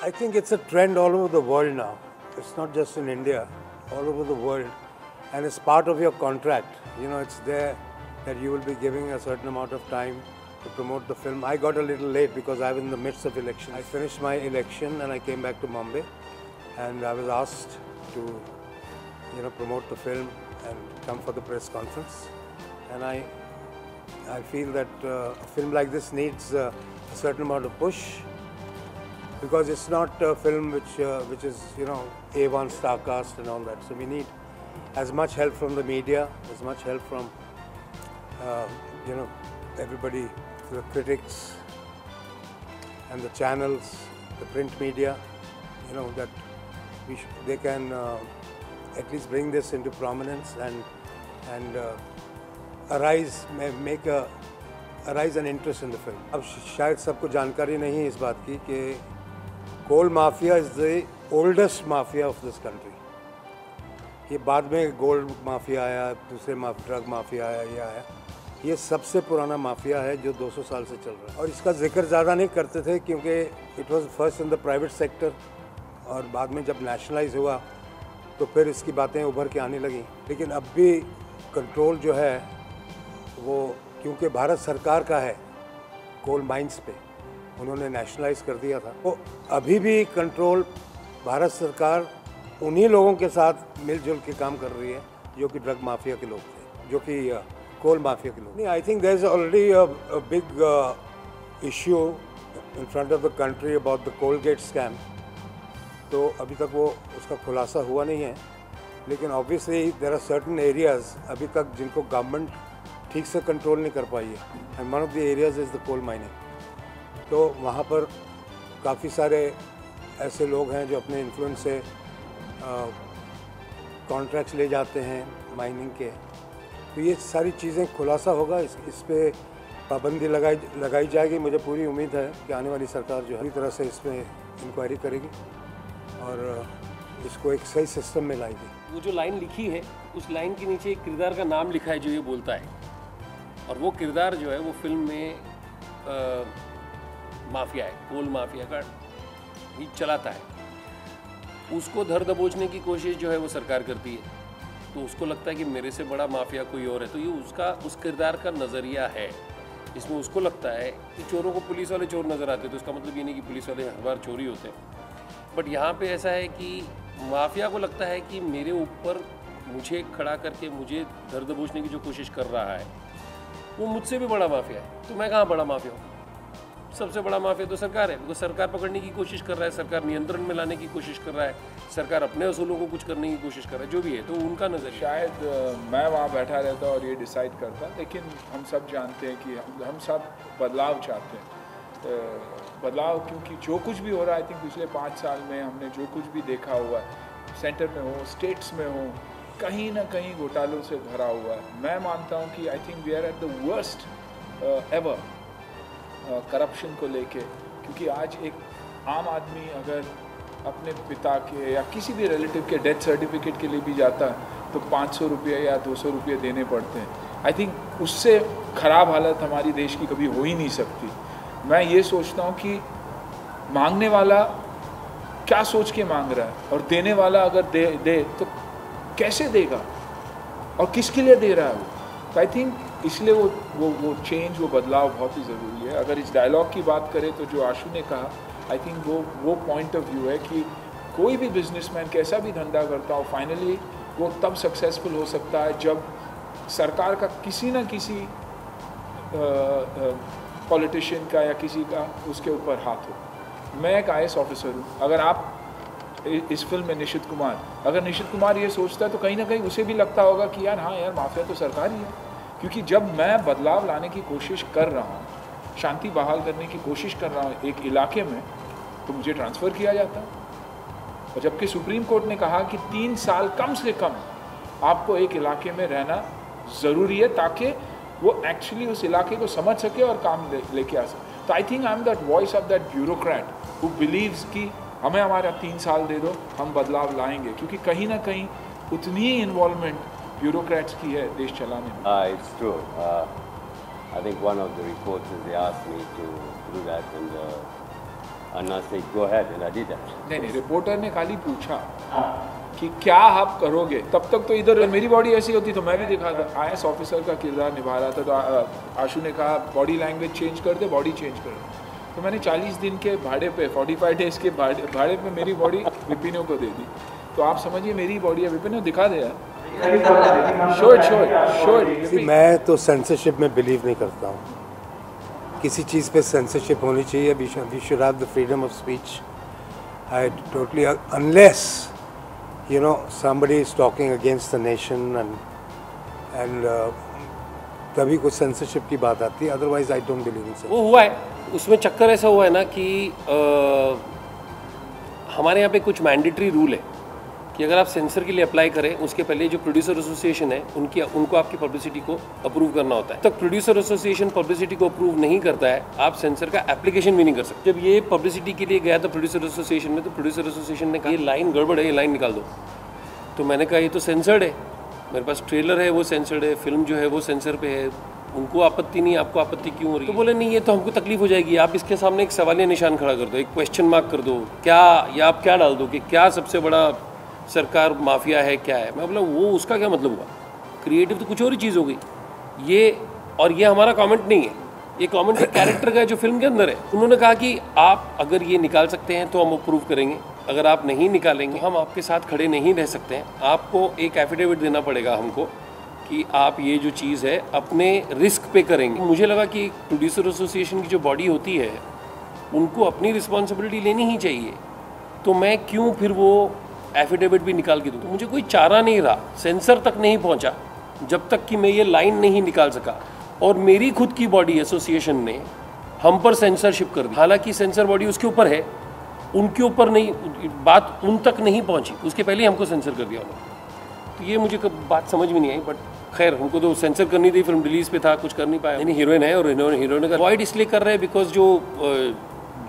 I think it's a trend all over the world now. It's not just in India, all over the world. And it's part of your contract. You know, it's there that you will be giving a certain amount of time to promote the film. I got a little late because I was in the midst of election. I finished my election and I came back to Mumbai, and I was asked to, promote the film and come for the press conference. And I feel that a film like this needs a certain amount of push, because it's not a film which is A1 star cast and all that. So we need as much help from the media, as much help from everybody, the critics and the channels, the print media. That they can at least bring this into prominence and arise an interest in the film. अब शायद सबको जानकारी नहीं है इस बात की कि coal mafia is the oldest mafia of this country. ये बाद में गोल्ड माफिया आया, दूसरे ड्रग माफिया आया, ये आया. ये सबसे पुराना माफिया है जो 200 साल से चल रहा है. और इसका जिक्र ज़्यादा नहीं करते थे क्योंकि it was first in the private sector, और बाद में जब नेशनलाइज हुआ तो फिर इसकी बातें उभर के आने लगी. लेकिन अब भी कंट्रोल जो है वो, क्योंकि भारत सरकार का है, कोल माइंस पे उन्होंने नेशनलाइज कर दिया था, तो अभी भी कंट्रोल भारत सरकार उन्हीं लोगों के साथ मिलजुल के काम कर रही है जो कि ड्रग माफिया के लोग थे, जो कि कोल माफिया के लोग. नहीं, I think there is already a big issue in front of the country about the Coalgate scam. तो अभी तक वो उसका खुलासा हुआ नहीं है, लेकिन obviously there are certain areas अभी तक जिनको गवर्नमेंट ठीक से कंट्रोल नहीं कर पाई है, and one of the areas is the coal mining. तो वहाँ पर काफ़ी सारे ऐसे लोग हैं जो अपने इन्फ्लुएंस से कॉन्ट्रैक्ट्स ले जाते हैं माइनिंग के. तो ये सारी चीज़ें खुलासा होगा, इस पे पाबंदी लगाई जाएगी. मुझे पूरी उम्मीद है कि आने वाली सरकार जो है पूरी तरह से इसमें इंक्वायरी करेगी और इसको एक सही सिस्टम में लाएगी. वो जो लाइन लिखी है उस लाइन के नीचे एक किरदार का नाम लिखा है जो ये बोलता है, और वो किरदार जो है वो फिल्म में माफिया है, कोल माफिया का ही चलाता है. उसको धर दबोचने की कोशिश जो है वो सरकार करती है, तो उसको लगता है कि मेरे से बड़ा माफिया कोई और है. तो ये उस किरदार का नज़रिया है, जिसमें उसको लगता है कि चोरों को पुलिस वाले चोर नज़र आते हैं, तो इसका मतलब ये नहीं कि पुलिस वाले हर बार चोरी होते हैं. बट यहाँ पे ऐसा है कि माफिया को लगता है कि मेरे ऊपर मुझे खड़ा करके मुझे धर दबोचने की जो कोशिश कर रहा है वो मुझसे भी बड़ा माफिया है, तो मैं कहाँ बड़ा माफिया हूँ. सबसे बड़ा माफिया तो सरकार है, बिकॉज सरकार पकड़ने की कोशिश कर रहा है, सरकार नियंत्रण में लाने की कोशिश कर रहा है, सरकार अपने असूलों को कुछ करने की कोशिश कर रहा है, जो भी है. तो उनका नज़र शायद मैं वहाँ बैठा रहता और ये डिसाइड करता, लेकिन हम सब जानते हैं कि हम सब बदलाव चाहते हैं. बदलाव, क्योंकि जो कुछ भी हो रहा है, आई थिंक पिछले 5 साल में हमने जो कुछ भी देखा हुआ है, सेंटर में हो, स्टेट्स में हो, कहीं ना कहीं घोटालों से भरा हुआ है. मैं मानता हूँ कि I think we are at the worst ever corruption को लेके. क्योंकि आज एक आम आदमी अगर अपने पिता के या किसी भी रिलेटिव के डेथ सर्टिफिकेट के लिए भी जाता है तो 500 रुपये या 200 रुपये देने पड़ते हैं. आई थिंक उससे ख़राब हालत हमारी देश की कभी हो ही नहीं सकती. मैं ये सोचता हूँ कि मांगने वाला क्या सोच के मांग रहा है, और देने वाला अगर दे तो कैसे देगा और किसके लिए दे रहा है वो. तो आई थिंक इसलिए वो चेंज, वो बदलाव बहुत ही ज़रूरी है. अगर इस डायलॉग की बात करें तो जो आशु ने कहा, आई थिंक वो पॉइंट ऑफ व्यू है कि कोई भी बिजनेसमैन कैसा भी धंधा करता हो, फाइनली वो तब सक्सेसफुल हो सकता है जब सरकार का किसी न किसी पॉलिटिशियन का या किसी का उसके ऊपर हाथ हो. मैं एक IAS ऑफिसर हूँ. अगर आप इस फिल्म में निशित कुमार ये सोचता है तो कहीं ना कहीं उसे भी लगता होगा कि यार हाँ यार, माफिया तो सरकार ही है. क्योंकि जब मैं बदलाव लाने की कोशिश कर रहा हूँ, शांति बहाल करने की कोशिश कर रहा हूँ एक इलाके में, तो मुझे ट्रांसफ़र किया जाता है. और जबकि सुप्रीम कोर्ट ने कहा कि 3 साल कम से कम आपको एक इलाके में रहना ज़रूरी है ताकि वो एक्चुअली उस इलाके को समझ सके और काम लेके आ सके. तो I think I am that voice of that bureaucrat who believes कि हमें हमारा 3 साल दे दो, हम बदलाव लाएंगे. क्योंकि कहीं ना कहीं उतनी ही इन्वॉल्वमेंट ब्यूरोक्रेट्स की है देश चलाने में. It's true. I think one of the reports is they asked me to do that, and Anna said, go ahead, and I did that. नहीं, रिपोर्टर ने खाली पूछा कि क्या आप करोगे, तब तक तो इधर मेरी बॉडी ऐसी होती तो मैं भी दिखाता। IAS ऑफिसर का किरदार निभा रहा था, तो आशु ने कहा बॉडी लैंग्वेज चेंज कर दे, बॉडी चेंज कर दे। तो मैंने 40 दिन के भाड़े पे, 45 डेज के भाड़े पे मेरी बॉडी विपिनो को दे दी। तो आप समझिए मेरी बॉडी है, विपिनो दिखा दे यार। See, मैं तो सेंसरशिप में बिलीव नहीं करता हूँ। किसी चीज़ पे सेंसरशिप होनी चाहिए। We should have the freedom of speech. I totally, unless you know somebody is talking against the nation and तभी कुछ सेंसरशिप की बात आती है, otherwise I don't believe in censorship। वो हुआ है, उसमें चक्कर ऐसा हुआ है ना कि हमारे यहाँ पे कुछ मैंडेटरी रूल है कि अगर आप सेंसर के लिए अप्लाई करें उसके पहले जो प्रोड्यूसर एसोसिएशन है उनको आपकी पब्लिसिटी को अप्रूव करना होता है। तक प्रोड्यूसर एसोसिएशन पब्लिसिटी को अप्रूव नहीं करता है, आप सेंसर का एप्लीकेशन भी नहीं कर सकते। जब ये पब्लिसिटी के लिए गया था प्रोड्यूसर एसोसिएशन में, तो प्रोड्यूसर एसोसिएशन ने कहा ये लाइन गड़बड़ है, ये लाइन निकाल दो। तो मैंने कहा ये तो सेंसर्ड है, मेरे पास ट्रेलर है वो सेंसर्ड है, फिल्म जो है वो सेंसर पे है, उनको आपत्ति नहीं, आपको आपत्ति क्यों हो रही है? तो बोले नहीं ये तो हमको तकलीफ हो जाएगी, आप इसके सामने एक सवालिया निशान खड़ा कर दो, एक क्वेश्चन मार्क कर दो, क्या या आप क्या डाल दो कि क्या सबसे बड़ा सरकार माफिया है, क्या है। मैं बोला वो उसका क्या मतलब हुआ, क्रिएटिव तो कुछ और ही चीज़ हो गई ये। और ये हमारा कमेंट नहीं है, ये कमेंट कैरेक्टर का है जो फिल्म के अंदर है। उन्होंने कहा कि आप अगर ये निकाल सकते हैं तो हम अप्रूव करेंगे, अगर आप नहीं निकालेंगे हम आपके साथ खड़े नहीं रह सकते हैं, आपको एक एफिडेविट देना पड़ेगा हमको कि आप ये जो चीज़ है अपने रिस्क पे करेंगे। मुझे लगा कि प्रोड्यूसर एसोसिएशन की जो बॉडी होती है उनको अपनी रिस्पॉन्सिबिलिटी लेनी ही चाहिए, तो मैं क्यों फिर वो एफिडेविट भी निकाल के दूँ। तो मुझे कोई चारा नहीं रहा, सेंसर तक नहीं पहुँचा जब तक कि मैं ये लाइन नहीं निकाल सका। और मेरी खुद की बॉडी एसोसिएशन ने हम पर सेंसरशिप कर दी, हालांकि सेंसर बॉडी उसके ऊपर है, उनके ऊपर नहीं, बात उन तक नहीं पहुंची, उसके पहले हमको सेंसर कर दिया उन्होंने। तो ये मुझे बात समझ में नहीं आई, बट खैर हमको तो सेंसर करनी थी, फिल्म रिलीज पे था, कुछ कर नहीं पाया। नहीं, हीरोइन है और हीरोइन का अवॉइड इसलिए कर रहे हैं बिकॉज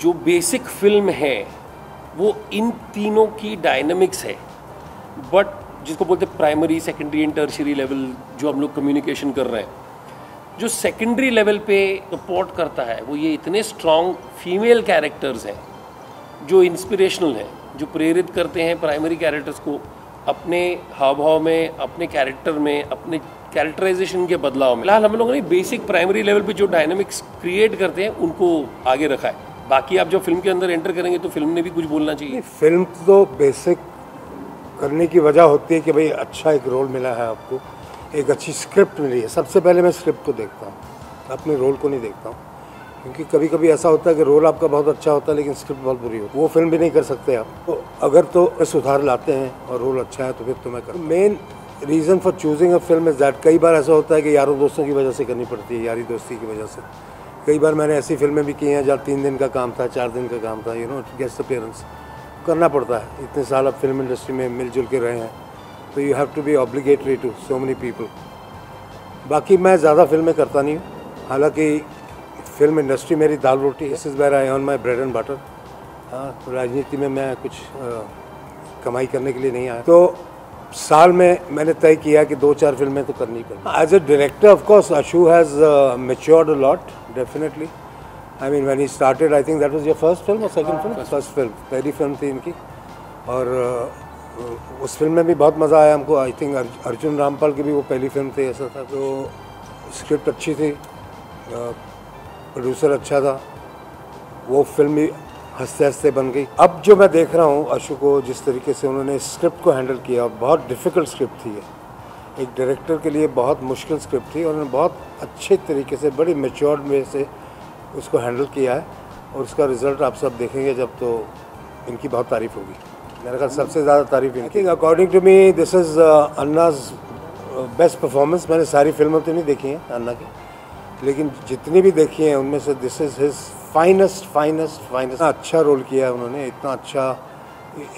जो बेसिक फिल्म है वो इन तीनों की डायनामिक्स है, बट जिसको बोलते हैं primary, secondary and tertiary level जो हम लोग कम्युनिकेशन कर रहे हैं, जो सेकेंडरी लेवल पे सपोर्ट करता है वो ये इतने स्ट्रॉन्ग फीमेल कैरेक्टर्स हैं जो इंस्पिरेशनल हैं, जो प्रेरित करते हैं प्राइमरी कैरेक्टर्स को अपने हाव भाव में, अपने कैरेक्टर में, अपने कैरेक्टराइजेशन के बदलाव में। फिलहाल हम लोगों ने बेसिक प्राइमरी लेवल पे जो डायनामिक्स क्रिएट करते हैं उनको आगे रखा है। बाकी आप जब फिल्म के अंदर एंटर करेंगे तो फिल्म ने भी कुछ बोलना चाहिए। फिल्म तो बेसिक करने की वजह होती है कि भाई अच्छा एक रोल मिला है आपको, एक अच्छी स्क्रिप्ट मिली है। सबसे पहले मैं स्क्रिप्ट को देखता हूँ, अपने रोल को नहीं देखता हूँ, क्योंकि कभी कभी ऐसा होता है कि रोल आपका बहुत अच्छा होता है लेकिन स्क्रिप्ट बहुत बुरी होती है, वो फिल्म भी नहीं कर सकते आप। तो अगर तो सुधार लाते हैं और रोल अच्छा है तो फिर तो मैं करता हूँ। Main reason for choosing a film is that कई बार ऐसा होता है कि यारों दोस्तों की वजह से करनी पड़ती है, यारी दोस्ती की वजह से। कई बार मैंने ऐसी फिल्में भी की हैं जहाँ 3 दिन का काम था, 4 दिन का काम था, गेस्ट अपीयरेंस करना पड़ता है। इतने साल आप फिल्म इंडस्ट्री में मिलजुल के रहे हैं तो you have to be obligatory to so many people. बाकी मैं ज़्यादा फिल्में करता नहीं हूँ, हालांकि फिल्म इंडस्ट्री मेरी दाल रोटी है, this is where I earn my bread and butter. हाँ, तो राजनीति में मैं कुछ कमाई करने के लिए नहीं आया। तो साल में मैंने तय किया कि 2-4 फिल्में तो करनी पड़ेगी। As a director of course Ashu has matured a lot, definitely. I mean when he started, I think that was your first film और सेकंड फिल्म? फर्स्ट फिल्म, पहली फिल्म थी इनकी। और उस फिल्म में भी बहुत मज़ा आया हमको। आई थिंक अर्जुन रामपाल की भी वो पहली फिल्म थी, ऐसा था। तो स्क्रिप्ट अच्छी थी, प्रोड्यूसर अच्छा था, वो फिल्म भी हंसते हंसते बन गई। अब जो मैं देख रहा हूँ आशु को, जिस तरीके से उन्होंने स्क्रिप्ट को हैंडल किया, बहुत डिफ़िकल्ट स्क्रिप्ट थी ये, एक डायरेक्टर के लिए बहुत मुश्किल स्क्रिप्ट थी, और उन्होंने बहुत अच्छे तरीके से, बड़ी मैच्योर्ड वे से उसको हैंडल किया है। और उसका रिज़ल्ट आप सब देखेंगे जब, तो इनकी बहुत तारीफ़ होगी। मेरे ख्याल सबसे ज़्यादा तारीफ़ इनकी। According to me this is Anna's best performance. मैंने सारी फिल्में तो नहीं देखी हैं अन्ना की, लेकिन जितनी भी देखी हैं उनमें से दिस इज़ हिज फाइनेस्ट। अच्छा रोल किया है उन्होंने, इतना अच्छा।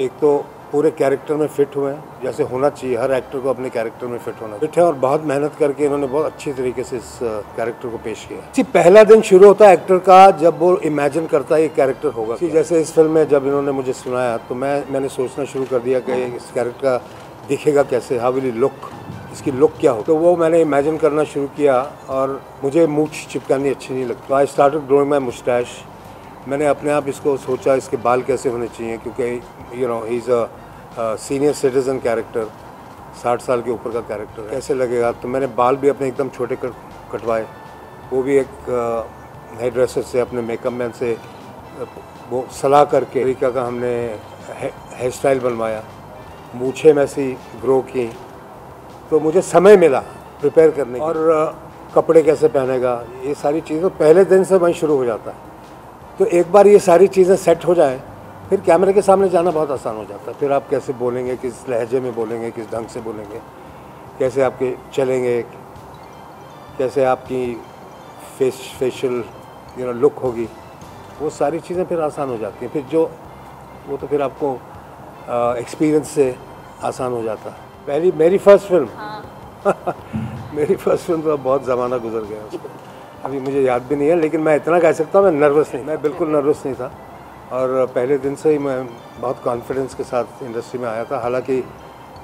एक तो पूरे कैरेक्टर में फिट हुए हैं जैसे होना चाहिए, हर एक्टर को अपने कैरेक्टर में फिट होना चाहिए, और बहुत मेहनत करके इन्होंने बहुत अच्छी तरीके से इस कैरेक्टर को पेश किया। पहला दिन शुरू होता है एक्टर का जब वो इमेजिन करता है ये कैरेक्टर होगा। जैसे इस फिल्म में जब इन्होंने मुझे सुनाया तो मैंने सोचना शुरू कर दिया कि इस कैरेक्टर का दिखेगा कैसे, हाउ विल ही लुक, इसकी लुक क्या हो। तो वो मैंने इमेजिन करना शुरू किया, और मुझे मूंछ चिपकानी अच्छी नहीं लगती। I started growing my Moustache, मैंने अपने आप इसको सोचा इसके बाल कैसे होने चाहिए, क्योंकि he is a senior citizen character, 60 साल के ऊपर का कैरेक्टर, कैसे लगेगा। तो मैंने बाल भी अपने एकदम छोटे कटवाए, वो भी एक हेयर ड्रेसर से, अपने मेकअप मैन से वो सलाह करके तरीका का हमने हेयर स्टाइल बनवाया, मूछें में से ग्रो की। तो मुझे समय मिला प्रिपेयर करने की, और कपड़े कैसे पहनेगा, ये सारी चीज़ें पहले दिन से वहीं शुरू हो जाता है। तो एक बार ये सारी चीज़ें सेट हो जाए, फिर कैमरे के सामने जाना बहुत आसान हो जाता है। फिर आप कैसे बोलेंगे, किस लहजे में बोलेंगे, किस ढंग से बोलेंगे, कैसे आपके चलेंगे, कैसे आपकी फेशियल लुक होगी, वो सारी चीज़ें फिर आसान हो जाती हैं। फिर वो तो फिर आपको एक्सपीरियंस से आसान हो जाता है। मेरी फर्स्ट फिल्म मेरी फर्स्ट फिल्म तो बहुत ज़माना गुजर गया उसको, अभी मुझे याद भी नहीं है, लेकिन मैं इतना कह सकता हूँ मैं नर्वस नहीं, मैं बिल्कुल नर्वस नहीं था। और पहले दिन से ही मैं बहुत कॉन्फिडेंस के साथ इंडस्ट्री में आया था। हालांकि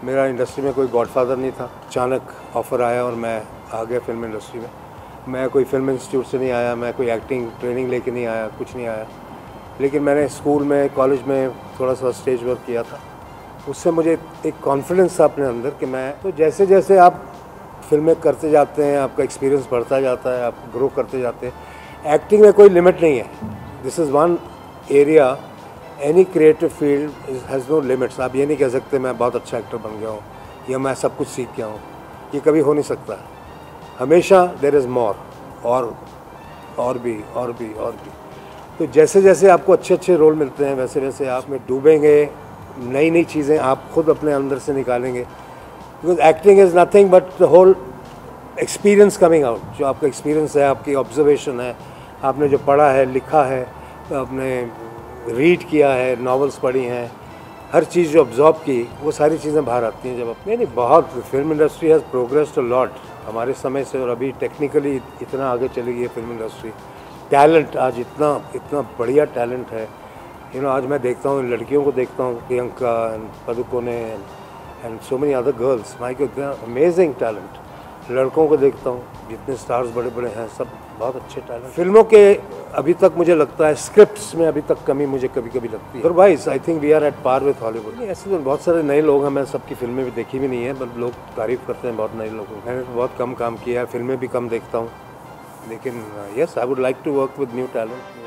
मेरा इंडस्ट्री में कोई गॉडफादर नहीं था, अचानक ऑफ़र आया और मैं आ गया फिल्म इंडस्ट्री में। मैं कोई फिल्म इंस्टीट्यूट से नहीं आया, मैं कोई एक्टिंग ट्रेनिंग लेके नहीं आया, कुछ नहीं आया, लेकिन मैंने स्कूल में, कॉलेज में थोड़ा सा स्टेज वर्क किया था। उससे मुझे एक कॉन्फिडेंस था अपने अंदर कि मैं, तो जैसे जैसे आप फिल्में करते जाते हैं, आपका एक्सपीरियंस बढ़ता जाता है, आप ग्रो करते जाते हैं। एक्टिंग में कोई लिमिट नहीं है, this is one area, any creative field has no limits. आप ये नहीं कह सकते मैं बहुत अच्छा एक्टर बन गया हूँ या मैं सब कुछ सीख गया हूँ, ये कभी हो नहीं सकता। हमेशा देयर इज़ मोर, और भी। तो जैसे जैसे आपको अच्छे अच्छे रोल मिलते हैं, वैसे वैसे आप में डूबेंगे, नई नई चीज़ें आप खुद अपने अंदर से निकालेंगे। Because acting is nothing but the whole experience coming out. जो आपका एक्सपीरियंस है, आपकी ऑब्जर्वेशन है, आपने जो पढ़ा है, लिखा है, आपने रीड किया है, नॉवेल्स पढ़ी हैं, हर चीज़ जो ऑब्जॉर्व की, वो सारी चीज़ें बाहर आती हैं जब आप। नहीं, बहुत film industry has progressed a lot हमारे समय से, और अभी टेक्निकली इतना आगे चली गई है फिल्म इंडस्ट्री। टैलेंट आज इतना बढ़िया टैलेंट है। आज मैं देखता हूँ लड़कियों को, देखता हूँ Priyanka and Padukone and so many other girls, my god amazing talent. लड़कों को देखता हूँ, जितने स्टार्स बड़े बड़े हैं, सब बहुत अच्छे टैलेंट। फिल्मों के अभी तक मुझे लगता है स्क्रिप्ट्स में अभी तक कमी मुझे कभी कभी लगती है। Otherwise I think we are at par with Hollywood. ऐसे तो बहुत सारे नए लोग हैं, मैं सबकी फिल्में भी देखी भी नहीं है, बट लोग तारीफ़ करते हैं बहुत नए लोगों। मैंने तो बहुत कम काम किया है, फिल्में भी कम देखता हूँ, लेकिन yes I would like to work with new talent.